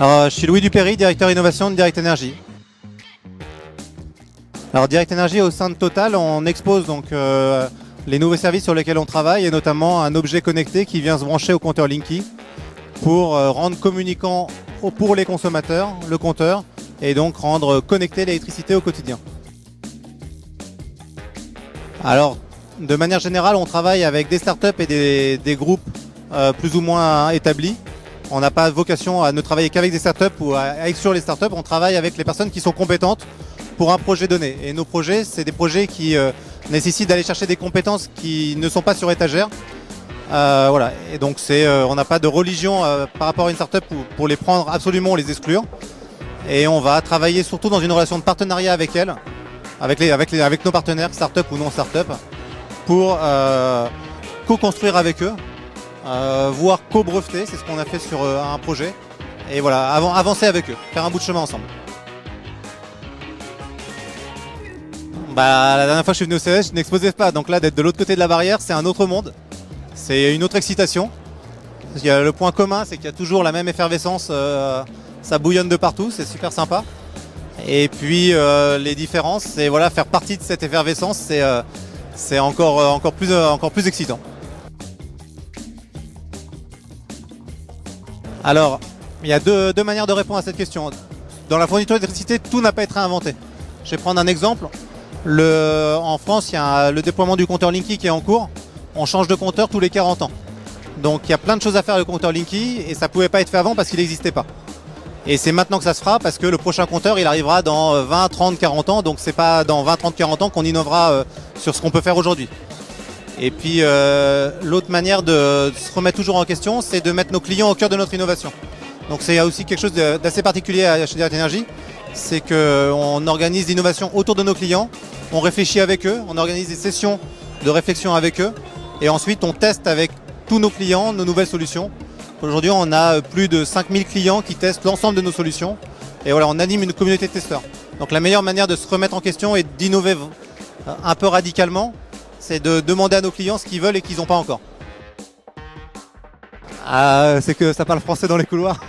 Alors, je suis Louis Dupéry, directeur innovation de Direct Energy. Alors Direct Energy, au sein de Total, on expose donc les nouveaux services sur lesquels on travaille, et notamment un objet connecté qui vient se brancher au compteur Linky pour rendre communicant pour les consommateurs le compteur et donc rendre connecté l'électricité au quotidien. Alors, de manière générale, on travaille avec des startups et des groupes plus ou moins établis. On n'a pas vocation à ne travailler qu'avec des startups ou à exclure les startups. On travaille avec les personnes qui sont compétentes pour un projet donné. Et nos projets, c'est des projets qui nécessitent d'aller chercher des compétences qui ne sont pas sur étagère. Voilà. Et donc, on n'a pas de religion par rapport à une startup pour les prendre absolument ou les exclure. Et on va travailler surtout dans une relation de partenariat avec elles, avec nos partenaires, startup ou non startup, pour co-construire avec eux, voire co-breveter, c'est ce qu'on a fait sur un projet. Et voilà, avancer avec eux, faire un bout de chemin ensemble. La dernière fois que je suis venu au CES, je n'exposais pas, donc là d'être de l'autre côté de la barrière, c'est un autre monde, c'est une autre excitation. Il y a le point commun, c'est qu'il y a toujours la même effervescence, ça bouillonne de partout, c'est super sympa. Et puis les différences, c'est voilà, faire partie de cette effervescence, c'est encore plus excitant. Alors, il y a deux manières de répondre à cette question. Dans la fourniture d'électricité, tout n'a pas été inventé. Je vais prendre un exemple. En France, il y a le déploiement du compteur Linky qui est en cours. On change de compteur tous les 40 ans. Donc il y a plein de choses à faire avec le compteur Linky et ça ne pouvait pas être fait avant parce qu'il n'existait pas. Et c'est maintenant que ça se fera parce que le prochain compteur il arrivera dans 20, 30, 40 ans. Donc c'est pas dans 20, 30, 40 ans qu'on innovera sur ce qu'on peut faire aujourd'hui. Et puis l'autre manière de se remettre toujours en question, c'est de mettre nos clients au cœur de notre innovation. Donc c'est aussi quelque chose d'assez particulier chez Direct Energy, c'est qu'on organise l'innovation autour de nos clients, on réfléchit avec eux, on organise des sessions de réflexion avec eux, et ensuite on teste avec tous nos clients nos nouvelles solutions. Aujourd'hui on a plus de 5000 clients qui testent l'ensemble de nos solutions, et voilà, on anime une communauté de testeurs. Donc la meilleure manière de se remettre en question et d'innover un peu radicalement, c'est de demander à nos clients ce qu'ils veulent et qu'ils n'ont pas encore. C'est que ça parle français dans les couloirs.